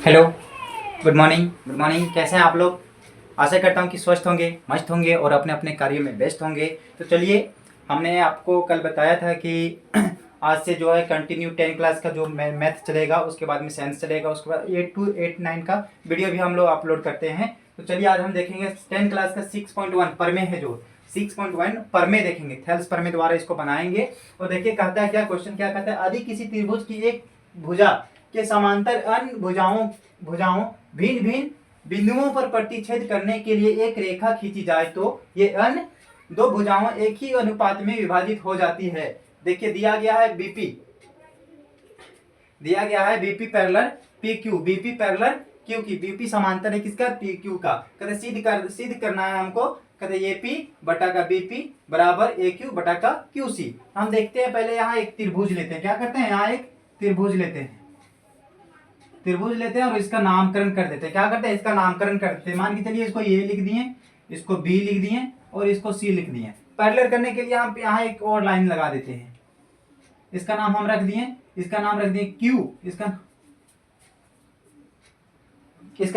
Hello, good morning. Good morning. कैसे हैं आप लोग? आशा करता हूं कि स्वस्थ होंगे, मस्त होंगे और अपने अपने कार्यों में व्यस्त होंगे। तो चलिए, हमने आपको कल बताया था कि आज से जो है कंटिन्यू 10 क्लास का जो मैथ चलेगा, उसके बाद में साइंस चलेगा, उसके बाद 8 to 8 9 का वीडियो भी हम लोग अपलोड करते हैं। तो चलिए आज हम देखेंगे 10 क्लास का 6.1 परमे है, जो 6.1 परमे देखेंगे, थेल्स परमे द्वारा इसको बनाएंगे। और देखिए कहता है क्या, क्वेश्चन क्या कहता है, यदि किसी त्रिभुज की एक भुजा के समांतर अन्य भुजाओं भिन्न भिन्न बिंदुओं पर प्रतिच्छेद करने के लिए एक रेखा खींची जाए तो ये अन्य दो भुजाओं एक ही अनुपात में विभाजित हो जाती है। देखिए दिया गया है बीपी, दिया गया है BP parallel P Q, BP parallel Q की, बीपी समांतर है किसका, पी क्यू का। कहते सिद्ध करना है हमको, कहते ए पी बटा का बीपी बराबर ए क्यू बटा का क्यू सी। हम देखते हैं पहले यहाँ एक त्रिभुज लेते हैं, क्या करते हैं, यहाँ एक त्रिभुज लेते हैं, त्रिभुज लेते हैं और इसका नामकरण कर देते हैं। क्या करते हैं, इसका नामकरण कर देते हैं। मान के चलिए इसको ए लिख दिए, इसको बी लिख दिए और इसको सी लिख दिए। पैरेलल करने के लिए हम यहाँ एक और लाइन लगा देते हैं, इसका नाम हम रख दिए, इसका नाम रख दिए क्यू, इसका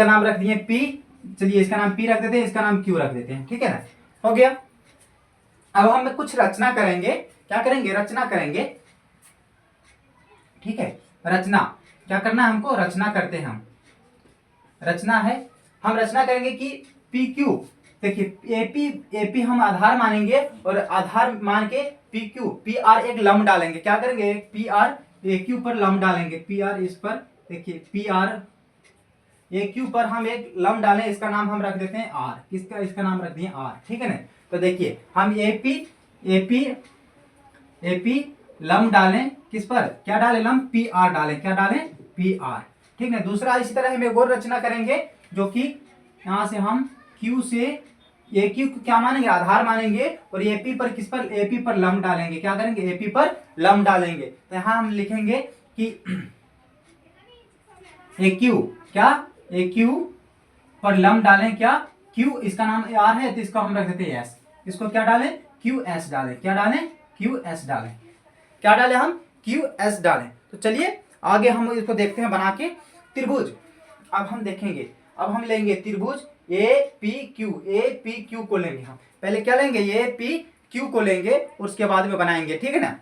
नाम रख दिए पी। चलिए इसका नाम पी रख देते हैं, इसका नाम क्यू रख देते हैं, ठीक है ना, हो गया। अब हम कुछ रचना करेंगे, क्या करेंगे, रचना करेंगे, ठीक है। रचना क्या करना है हमको, रचना करते हैं हम, रचना है, हम रचना करेंगे कि पी क्यू, देखिए एपी हम आधार मानेंगे और आधार मान के पी क्यू पी आर एक लंब डालेंगे। क्या करेंगे, पी आर ए क्यू पर लंब डालेंगे, पी आर इस पर, देखिए पी आर ए क्यू पर हम एक लंब डालें, इसका नाम हम रख देते हैं आर, किसका, इसका नाम रख दिए आर, ठीक है ना। तो देखिए हम एपी लंब डालें, किस पर, क्या डालें, लंब पी आर डालें, क्या डालें, पी आर, ठीक है। दूसरा इसी तरह हम एक और रचना करेंगे, जो कि यहां से हम क्यू से ए क्यू क्या मानेंगे, आधार मानेंगे और एपी पर किस पर, एपी पर लंब डालेंगे, क्या करेंगे, एपी पर लंब डालेंगे। तो यहां हम लिखेंगे कि ए क्यू, क्या, ए क्यू पर लंब डालें, क्या, क्यू, इसका नाम आर है तो इसको हम रख देते हैं एस, इसको क्या डालें, क्यू एस डालें, क्या डालें, क्यू एस डालें, क्या डालें हम, क्यू एस डालें। तो चलिए आगे हम इसको देखते हैं बना के त्रिभुज। अब हम देखेंगे, अब हम लेंगे त्रिभुज ए पी क्यू को लेंगे हम, पहले क्या लेंगे, ए पी क्यू को लेंगे और उसके बाद में बनाएंगे, ठीक है ना।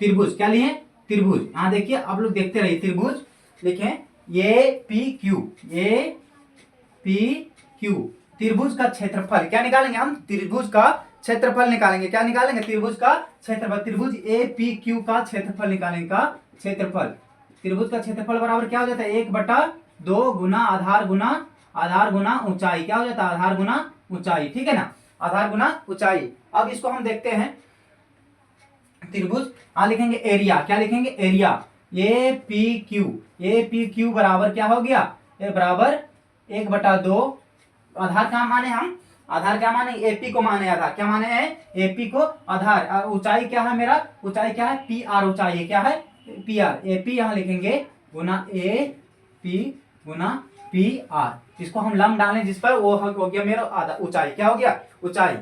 त्रिभुज क्या लिए, त्रिभुज, यहां देखिए आप लोग देखते रहिए, त्रिभुज लिखें ए पी क्यू, त्रिभुज का क्षेत्रफल क्या निकालेंगे हम, त्रिभुज का क्षेत्रफल निकालेंगे, क्या निकालेंगे, त्रिभुज का क्षेत्रफल, त्रिभुज ए पी क्यू का क्षेत्रफल निकालेंगे, का क्षेत्रफल, त्रिभुज का क्षेत्रफल बराबर क्या हो जाता है, 1/2 गुना आधार गुना ऊंचाई, क्या हो जाता है, आधार गुना ऊंचाई, ठीक है ना, आधार गुना ऊंचाई। अब इसको हम देखते हैं त्रिभुज, लिखेंगे एरिया, क्या लिखेंगे, एरिया ए पी क्यू बराबर क्या हो गया, ए बराबर 1/2, आधार क्या माने हम, आधार क्या माने, एपी को माने, आधार क्या माने हैं, एपी को आधार, ऊंचाई क्या है मेरा, ऊंचाई क्या है, पी आर ऊंचाई है, क्या है, पी आर, एपी यहां लिखेंगे गुना ए पी गुना पी आर, इसको हम लंब डालें जिस पर, वो हो गया मेरा आधा ऊंचाई, क्या हो गया, ऊंचाई।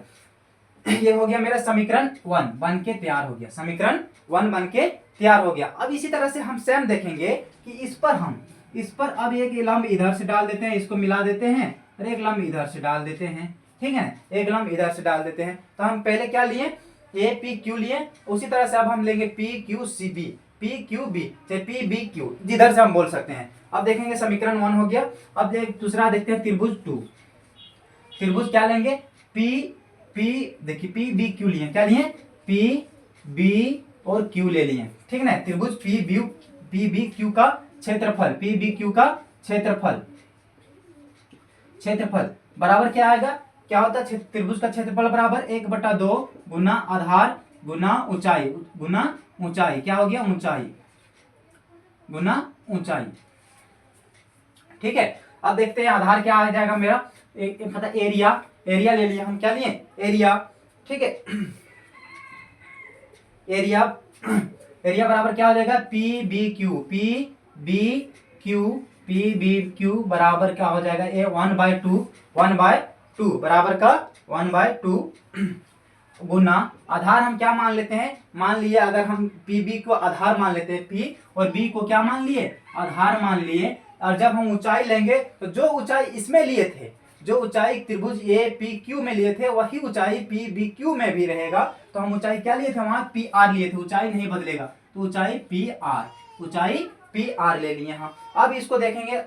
ये हो गया मेरा समीकरण 1 बन के तैयार हो गया, समीकरण 1 बन के तैयार हो गया। अब इसी तरह से हम सेम देखेंगे कि इस पर अब एक लंब इधर से डाल देते हैं, इसको मिला देते हैं और एक लंब इधर से डाल देते हैं, ठीक है, एक लंब इधर से डाल देते हैं। तो हम पहले क्या लिए, ए पी क्यू लिए, उसी तरह से अब हम लेंगे P Q C B, P Q B, चाहे पी बी क्यू, जिधर से हम बोल सकते हैं। अब देखेंगे समीकरण 1 हो गया। अब दूसरा देखते हैं त्रिभुज 2, त्रिभुज क्या लेंगे, देखिए पी बी क्यू लिए, क्या लिए, पी बी और क्यू ले लिए, ठीक है ना। त्रिभुज पी बी क्यू का क्षेत्रफल, पी बी क्यू का क्षेत्रफल बराबर क्या आएगा, क्या होता है, त्रिभुज का क्षेत्रफल बराबर 1/2 गुना आधार गुना ऊंचाई, क्या हो गया, ऊंचाई गुना ऊंचाई, ठीक है। अब देखते हैं आधार क्या आ जाएगा मेरा, एक मतलब एरिया ले लिया हम, क्या लिए, एरिया, ठीक है। एरिया बराबर क्या हो जाएगा, पी बी क्यू बराबर क्या हो जाएगा, ए 1/2 बराबर का 1/2 गुना आधार हम क्या मान लेते हैं, मान लिए अगर हम पी बी को आधार मान लेते हैं, पी और बी को क्या मान लिए, आधार मान लिए। और जब हम ऊंचाई लेंगे तो जो ऊंचाई इसमें लिए थे, जो ऊंचाई त्रिभुज ए पी क्यू में लिए थे, वही ऊंचाई पी बी क्यू में भी रहेगा। तो हम ऊंचाई क्या लिए थे, वहां पी आर लिए थे, ऊंचाई नहीं बदलेगा, तो ऊंचाई पी आर, ऊंचाई पी आर ले लिए हम। अब इसको देखेंगे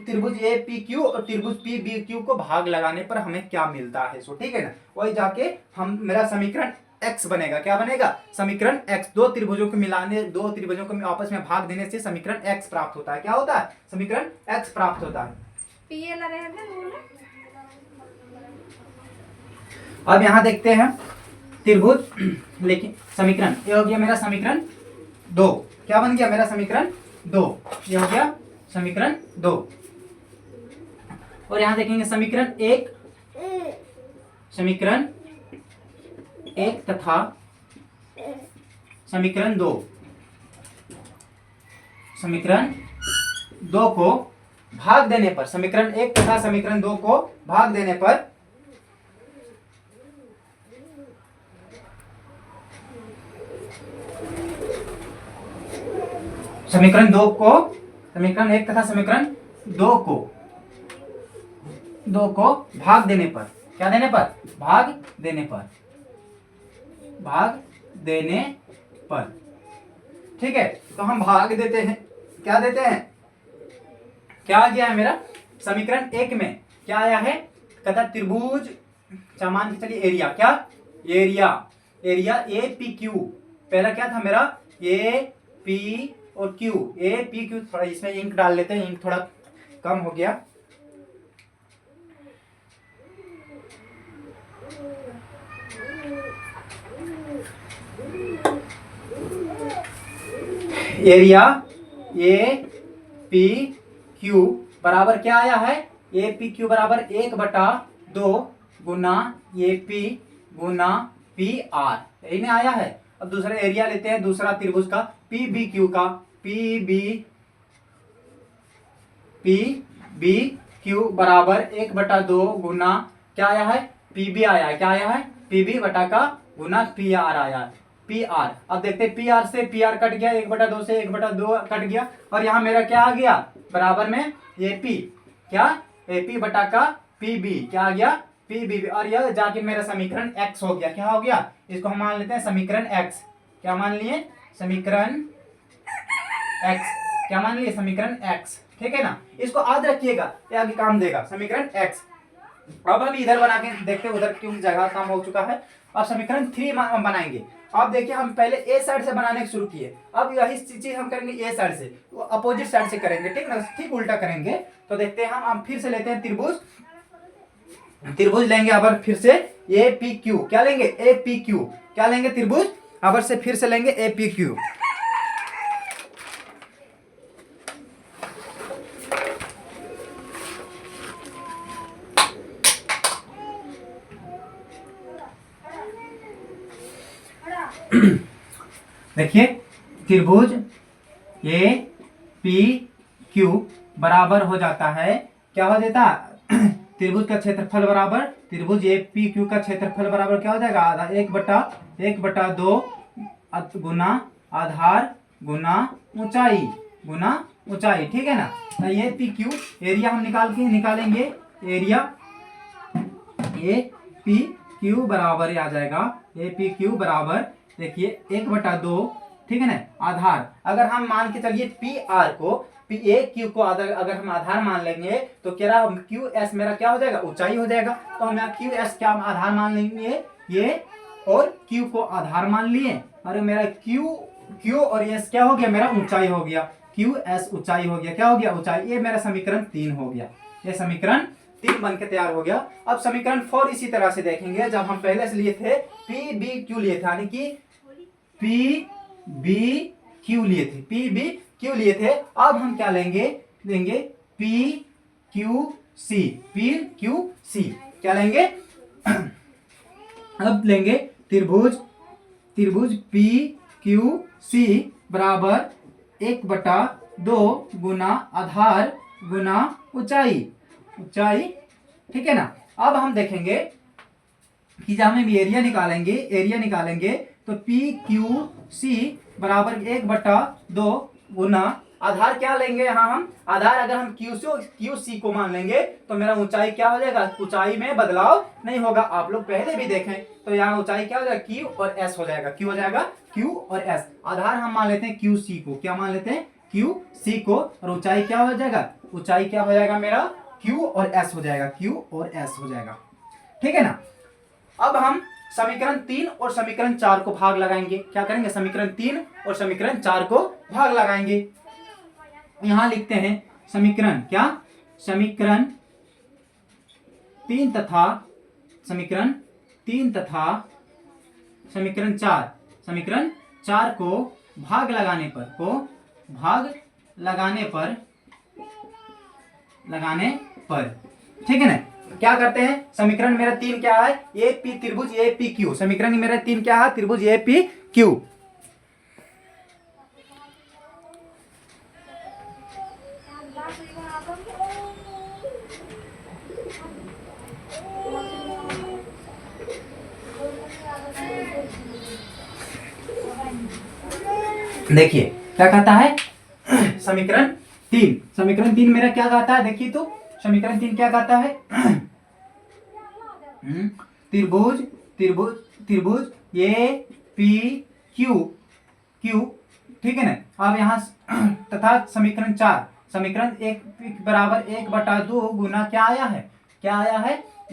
त्रिभुज ए पी क्यू और त्रिभुज पी बी क्यू को भाग लगाने पर हमें क्या मिलता है। सो ठीक है ना, वही जाके हम मेरा समीकरण x बनेगा, क्या बनेगा, समीकरण x। दो त्रिभुजों को मिलाने, दो त्रिभुजों को आपस में भाग देने से समीकरण x प्राप्त होता है। क्या होता है, समीकरण x प्राप्त होता है। अब यहां देखते हैं त्रिभुज, लेकिन समीकरण ये हो गया मेरा समीकरण 2। क्या बन गया मेरा समीकरण 2, ये हो गया समीकरण 2। और यहां देखेंगे समीकरण 1, समीकरण 1 तथा समीकरण 2, समीकरण 2 को भाग देने पर, समीकरण 1 तथा समीकरण 2 को भाग देने पर समीकरण 2 को, समीकरण 1 तथा समीकरण 2 को भाग देने पर, क्या देने पर, भाग देने पर, भाग देने पर, ठीक है। तो हम भाग देते हैं, क्या देते हैं, क्या आ गया है मेरा समीकरण 1 में, क्या आया है, कहता त्रिभुज, मान के चलिए एरिया, क्या area, area A P Q, पहला क्या था मेरा ए पी और क्यू, ए पी क्यू, थोड़ा इसमें इंक डाल लेते हैं, इंक थोड़ा कम हो गया। एरिया ए पी क्यू बराबर क्या आया है, ए पी क्यू बराबर 1/2 गुना ए पी गुना पी आर, यही में आया है। अब दूसरा एरिया लेते हैं, दूसरा त्रिभुज का पी बी क्यू का, पी बी क्यू बराबर 1/2 गुना क्या आया है, पी बी आया है, क्या आया है, पी बी बटा का गुना पी आर आया है, पी आर। अब देखते हैं पी आर से पी आर कट गया, 1/2 से 1/2 कट गया, और यहाँ मेरा क्या आ गया, बराबर में ए पी, क्या ए पी बटा का पी बी, क्या आ गया, पी बी, और यह जाके मेरा समीकरण x हो गया, क्या हो गया, इसको हम मान लेते हैं समीकरण x, क्या मान लिए, समीकरण x, क्या मान लिए, समीकरण x, ठीक है ना। इसको याद रखिएगा, ये आगे काम देगा, समीकरण x। अब हम इधर बना के देखते हैं, उधर क्योंकि जगह कम हो चुका है। अब समीकरण 3 बनाएंगे। अब देखिए हम पहले ए साइड से बनाने शुरू किए, अब यही चीज हम करेंगे ए साइड से, अपोजिट साइड से करेंगे, ठीक ना, ठीक उल्टा करेंगे। तो देखते हैं हम फिर से लेते हैं त्रिभुज, त्रिभुज लेंगे अब फिर से ए पी क्यू, क्या लेंगे, ए पी क्यू, क्या लेंगे, त्रिभुज अब से फिर से लेंगे ए पी क्यू। देखिए त्रिभुज ए पी क्यू बराबर हो जाता है, क्या हो जाता है, त्रिभुज का क्षेत्रफल बराबर, त्रिभुज ए पी क्यू का क्षेत्रफल बराबर क्या हो जाएगा, आधा 1/2 गुना आधार गुना ऊंचाई, ठीक है ना। तो ये पी क्यू एरिया हम निकालेंगे, एरिया ए पी क्यू बराबर आ जाएगा, ए पी क्यू बराबर देखिए 1/2, ठीक है ना, आधार। अगर हम मान के चलिए पी आर को, पी ए क्यू को अगर हम आधार मान लेंगे तो क्या क्यू एस मेरा क्या हो जाएगा, ऊंचाई हो जाएगा। तो हम यहाँ क्यू एस क्या आधार मान लेंगे, ये और क्यू को आधार मान लिए, और मेरा क्यू और एस क्या हो गया, मेरा ऊंचाई हो गया, क्यू एस ऊंचाई हो गया, क्या हो गया, ऊंचाई। ये मेरा समीकरण 3 हो गया, ये समीकरण 3 बन के तैयार हो गया। अब समीकरण 4 इसी तरह से देखेंगे, जब हम पहले से लिए थे पी बी क्यू लिए थे, यानी कि पी बी क्यू लिए थे, अब हम क्या लेंगे पी क्यू सी, क्या लेंगे अब लेंगे त्रिभुज पी क्यू सी बराबर 1/2 गुना आधार गुना ऊंचाई, ठीक है ना। अब हम देखेंगे कि जब हम एरिया निकालेंगे तो पी क्यू सी बराबर 1/2 गुना आधार क्या लेंगे यहाँ हम आधार, अगर हम क्यू सी को मान लेंगे तो मेरा ऊंचाई क्या हो जाएगा, ऊंचाई में बदलाव नहीं होगा। आप लोग पहले भी देखें तो यहाँ ऊंचाई क्या हो जाएगा, क्यू और एस हो जाएगा, क्यू हो जाएगा क्यू और एस। आधार हम मान लेते हैं क्यू सी को, क्या मान लेते हैं क्यू सी को, और ऊंचाई क्या हो जाएगा, ऊंचाई क्या हो जाएगा मेरा क्यू और एस हो जाएगा, क्यू और एस हो जाएगा। ठीक है ना। अब हम समीकरण 3 और समीकरण 4 को भाग लगाएंगे। क्या करेंगे, समीकरण 3 और समीकरण 4 को भाग लगाएंगे। यहां लिखते हैं समीकरण क्या, समीकरण 3 तथा समीकरण 4, समीकरण 4 को भाग लगाने पर ठीक है ना। क्या करते हैं, समीकरण मेरा 3 क्या है, ए पी त्रिभुज ए पी क्यू, समीकरण मेरा 3 क्या है, त्रिभुज ए पी क्यू। देखिए क्या कहता है समीकरण 3 मेरा क्या कहता है, देखिए तो समीकरण 3 क्या कहता है, त्रिभुज ए पी क्यू, ठीक है ना। अब यहाँ तथा समीकरण 4, समीकरण 1 बराबर 1/2 गुना क्या आया है,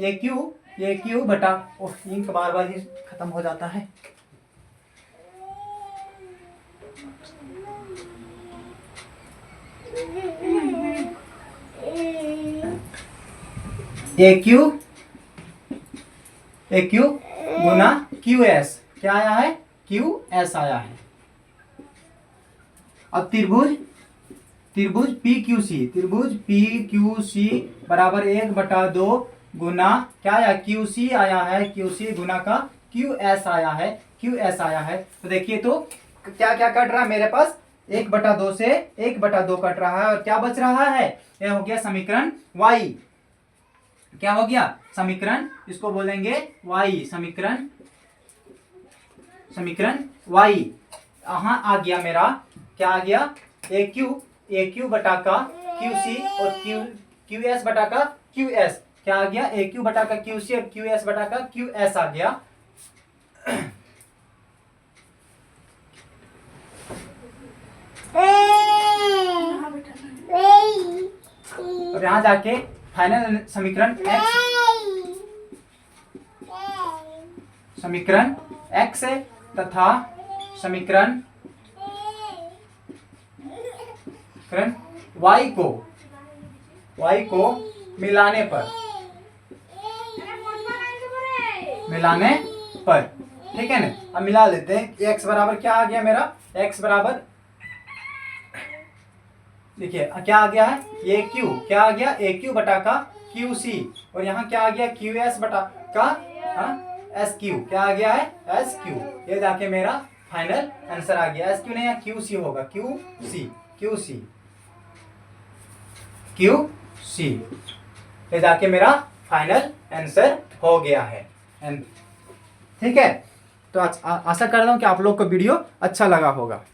ए क्यू बटा, इंक बार बार ही खत्म हो जाता है। ए क्यू गुना क्यू एस, क्या आया है, क्यू एस आया है। अब त्रिभुज पी क्यू सी बराबर 1/2 गुना क्या आया, क्यू सी आया है, गुना का क्यू एस आया है, तो देखिए तो क्या क्या कट रहा है मेरे पास, 1/2 से 1/2 कट रहा है, और क्या बच रहा है, यह हो गया समीकरण y, क्या हो गया समीकरण, इसको बोलेंगे y, समीकरण y। यहाँ आ गया मेरा, क्या आ गया, ए क्यू बटा का क्यू सी और क्यू एस बटा का क्यू एस, क्या आ गया, ए क्यू बटा का क्यू सी और क्यू एस बटा का क्यू एस आ गया। अब यहां जाके फाइनल समीकरण x तथा समीकरण y को मिलाने पर ठीक है ना। अब मिला लेते हैं, x बराबर क्या आ गया मेरा, x बराबर देखिए क्या आ गया है, ये क्यू, क्या आ गया, ए क्यू बटा का क्यू सी, और यहाँ क्या आ गया, क्यू एस बटा का एस क्यू, क्या आ गया है, एस क्यू। ये जाके मेरा फाइनल आंसर आ गया, एस क्यू नहीं, क्यू सी होगा, क्यू सी, ये जाके मेरा फाइनल आंसर हो गया है। ठीक है, तो आशा कर रहा हूँ कि आप लोग को वीडियो अच्छा लगा होगा।